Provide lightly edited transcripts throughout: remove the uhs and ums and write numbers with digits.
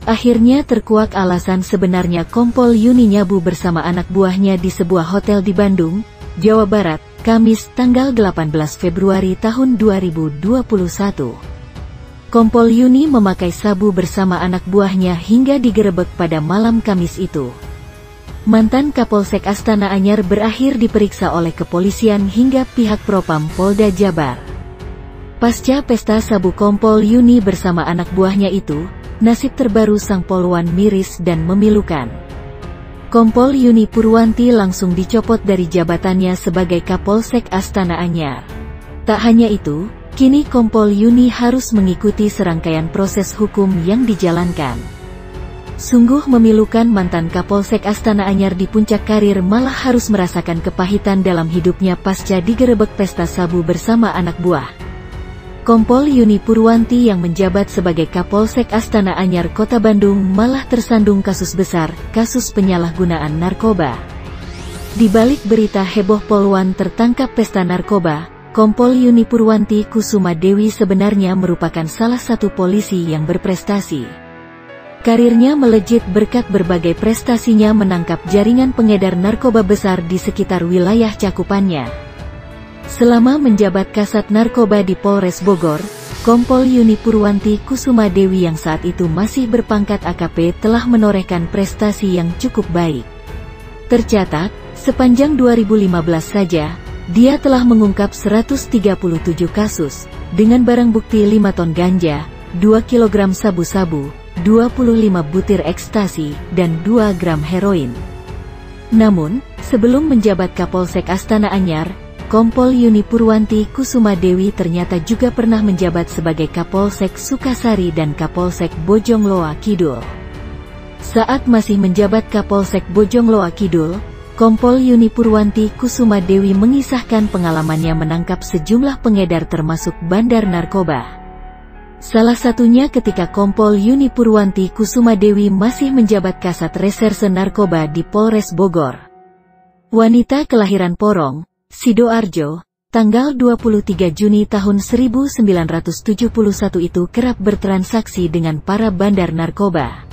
Akhirnya terkuak alasan sebenarnya Kompol Yuni nyabu bersama anak buahnya di sebuah hotel di Bandung, Jawa Barat, Kamis tanggal 18 Februari tahun 2021. Kompol Yuni memakai sabu bersama anak buahnya hingga digerebek pada malam Kamis itu. Mantan Kapolsek Astana Anyar berakhir diperiksa oleh kepolisian hingga pihak Propam Polda Jabar. Pasca pesta sabu Kompol Yuni bersama anak buahnya itu, nasib terbaru sang polwan miris dan memilukan. Kompol Yuni Purwanti langsung dicopot dari jabatannya sebagai Kapolsek Astana Anyar. Tak hanya itu, kini Kompol Yuni harus mengikuti serangkaian proses hukum yang dijalankan. Sungguh memilukan mantan Kapolsek Astana Anyar di puncak karir malah harus merasakan kepahitan dalam hidupnya pasca digerebek pesta sabu bersama anak buah. Kompol Yuni Purwanti yang menjabat sebagai Kapolsek Astana Anyar Kota Bandung malah tersandung kasus besar, kasus penyalahgunaan narkoba. Di balik berita heboh polwan tertangkap pesta narkoba, Kompol Yuni Purwanti Kusuma Dewi sebenarnya merupakan salah satu polisi yang berprestasi. Karirnya melejit berkat berbagai prestasinya menangkap jaringan pengedar narkoba besar di sekitar wilayah cakupannya. Selama menjabat Kasat Narkoba di Polres Bogor, Kompol Yuni Purwanti Kusuma Dewi yang saat itu masih berpangkat AKP telah menorehkan prestasi yang cukup baik. Tercatat, sepanjang 2015 saja, dia telah mengungkap 137 kasus, dengan barang bukti 5 ton ganja, 2 kg sabu-sabu, 25 butir ekstasi, dan 2 gram heroin. Namun, sebelum menjabat Kapolsek Astana Anyar, Kompol Yuni Purwanti Kusuma Dewi ternyata juga pernah menjabat sebagai Kapolsek Sukasari dan Kapolsek Bojongloa Kidul. Saat masih menjabat Kapolsek Bojongloa Kidul, Kompol Yuni Purwanti Kusuma Dewi mengisahkan pengalamannya menangkap sejumlah pengedar termasuk bandar narkoba. Salah satunya ketika Kompol Yuni Purwanti Kusuma Dewi masih menjabat Kasat Reserse Narkoba di Polres Bogor. Wanita kelahiran Porong, Sidoarjo, tanggal 23 Juni tahun 1971 itu kerap bertransaksi dengan para bandar narkoba.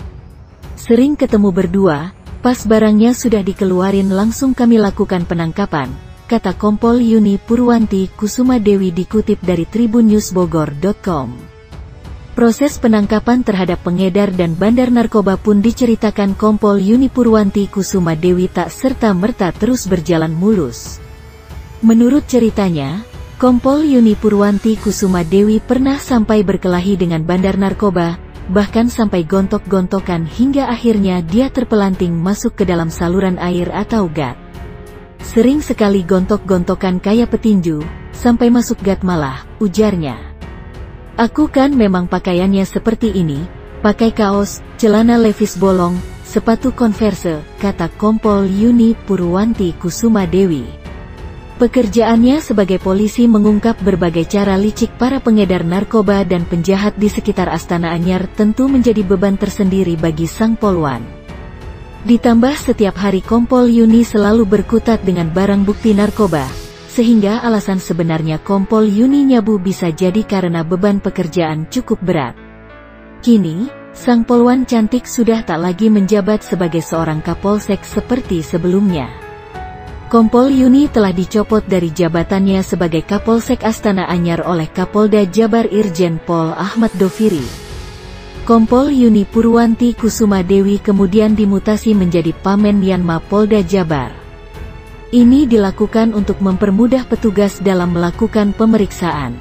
Sering ketemu berdua, pas barangnya sudah dikeluarin langsung kami lakukan penangkapan, kata Kompol Yuni Purwanti Kusuma Dewi dikutip dari tribunNewsBogor.com. Proses penangkapan terhadap pengedar dan bandar narkoba pun diceritakan Kompol Yuni Purwanti Kusuma Dewi tak serta-merta terus berjalan mulus. Menurut ceritanya, Kompol Yuni Purwanti Kusuma Dewi pernah sampai berkelahi dengan bandar narkoba, bahkan sampai gontok-gontokan hingga akhirnya dia terpelanting masuk ke dalam saluran air atau gat. Sering sekali gontok-gontokan kayak petinju, sampai masuk gat malah, ujarnya. Aku kan memang pakaiannya seperti ini, pakai kaos, celana Levi's bolong, sepatu Converse, kata Kompol Yuni Purwanti Kusuma Dewi. Pekerjaannya sebagai polisi mengungkap berbagai cara licik para pengedar narkoba dan penjahat di sekitar Astana Anyar tentu menjadi beban tersendiri bagi sang polwan. Ditambah setiap hari Kompol Yuni selalu berkutat dengan barang bukti narkoba, sehingga alasan sebenarnya Kompol Yuni nyabu bisa jadi karena beban pekerjaan cukup berat. Kini, sang polwan cantik sudah tak lagi menjabat sebagai seorang Kapolsek seperti sebelumnya. Kompol Yuni telah dicopot dari jabatannya sebagai Kapolsek Astana Anyar oleh Kapolda Jabar Irjen Pol Ahmad Doviri. Kompol Yuni Purwanti Kusuma Dewi kemudian dimutasi menjadi Pamen Yanma Polda Jabar. Ini dilakukan untuk mempermudah petugas dalam melakukan pemeriksaan.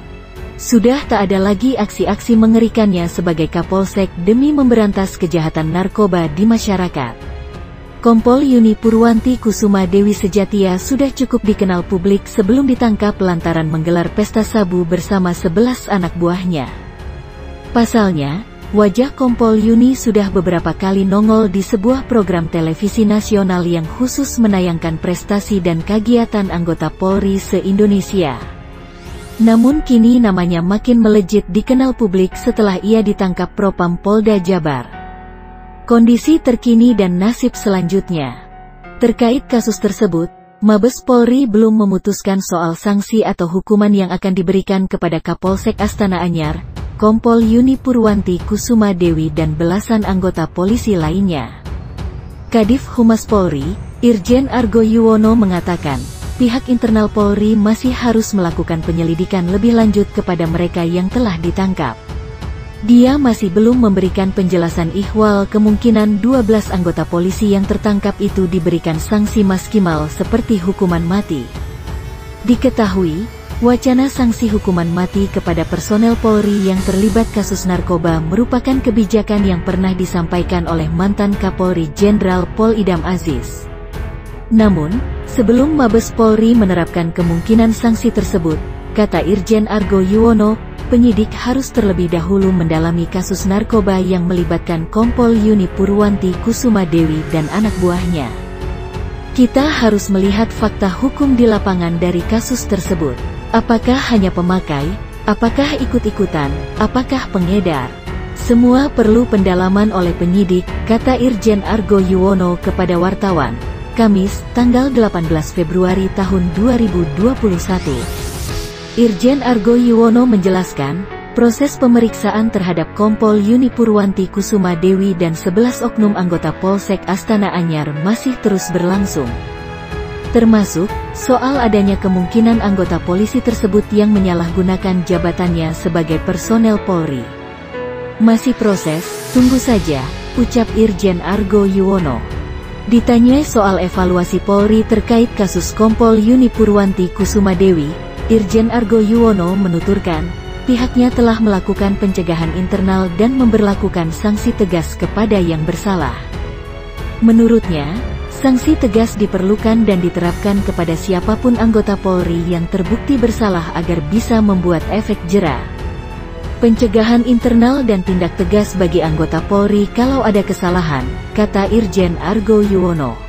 Sudah tak ada lagi aksi-aksi mengerikannya sebagai Kapolsek demi memberantas kejahatan narkoba di masyarakat. Kompol Yuni Purwanti Kusuma Dewi Sejatia sudah cukup dikenal publik sebelum ditangkap lantaran menggelar pesta sabu bersama 11 anak buahnya. Pasalnya, wajah Kompol Yuni sudah beberapa kali nongol di sebuah program televisi nasional yang khusus menayangkan prestasi dan kegiatan anggota Polri se-Indonesia. Namun kini namanya makin melejit dikenal publik setelah ia ditangkap Propam Polda Jabar. Kondisi terkini dan nasib selanjutnya. Terkait kasus tersebut, Mabes Polri belum memutuskan soal sanksi atau hukuman yang akan diberikan kepada Kapolsek Astana Anyar, Kompol Yuni Purwanti Kusuma Dewi dan belasan anggota polisi lainnya. Kadif Humas Polri, Irjen Argo Yuwono mengatakan, pihak internal Polri masih harus melakukan penyelidikan lebih lanjut kepada mereka yang telah ditangkap. Dia masih belum memberikan penjelasan ihwal kemungkinan 12 anggota polisi yang tertangkap itu diberikan sanksi maksimal seperti hukuman mati. Diketahui, wacana sanksi hukuman mati kepada personel Polri yang terlibat kasus narkoba merupakan kebijakan yang pernah disampaikan oleh mantan Kapolri Jenderal Pol Idam Aziz. Namun, sebelum Mabes Polri menerapkan kemungkinan sanksi tersebut, kata Irjen Argo Yuwono, penyidik harus terlebih dahulu mendalami kasus narkoba yang melibatkan Kompol Yuni Purwanti Kusuma Dewi dan anak buahnya. Kita harus melihat fakta hukum di lapangan dari kasus tersebut. Apakah hanya pemakai? Apakah ikut-ikutan? Apakah pengedar? Semua perlu pendalaman oleh penyidik, kata Irjen Argo Yuwono kepada wartawan. Kamis, tanggal 18 Februari tahun 2021. Irjen Argo Yuwono menjelaskan, proses pemeriksaan terhadap Kompol Yuni Purwanti Kusuma Dewi dan 11 oknum anggota Polsek Astana Anyar masih terus berlangsung. Termasuk, soal adanya kemungkinan anggota polisi tersebut yang menyalahgunakan jabatannya sebagai personel Polri. Masih proses, tunggu saja, ucap Irjen Argo Yuwono. Ditanyai soal evaluasi Polri terkait kasus Kompol Yuni Purwanti Kusuma Dewi, Irjen Argo Yuwono menuturkan, pihaknya telah melakukan pencegahan internal dan memberlakukan sanksi tegas kepada yang bersalah. Menurutnya, sanksi tegas diperlukan dan diterapkan kepada siapapun anggota Polri yang terbukti bersalah agar bisa membuat efek jera. Pencegahan internal dan tindak tegas bagi anggota Polri kalau ada kesalahan, kata Irjen Argo Yuwono.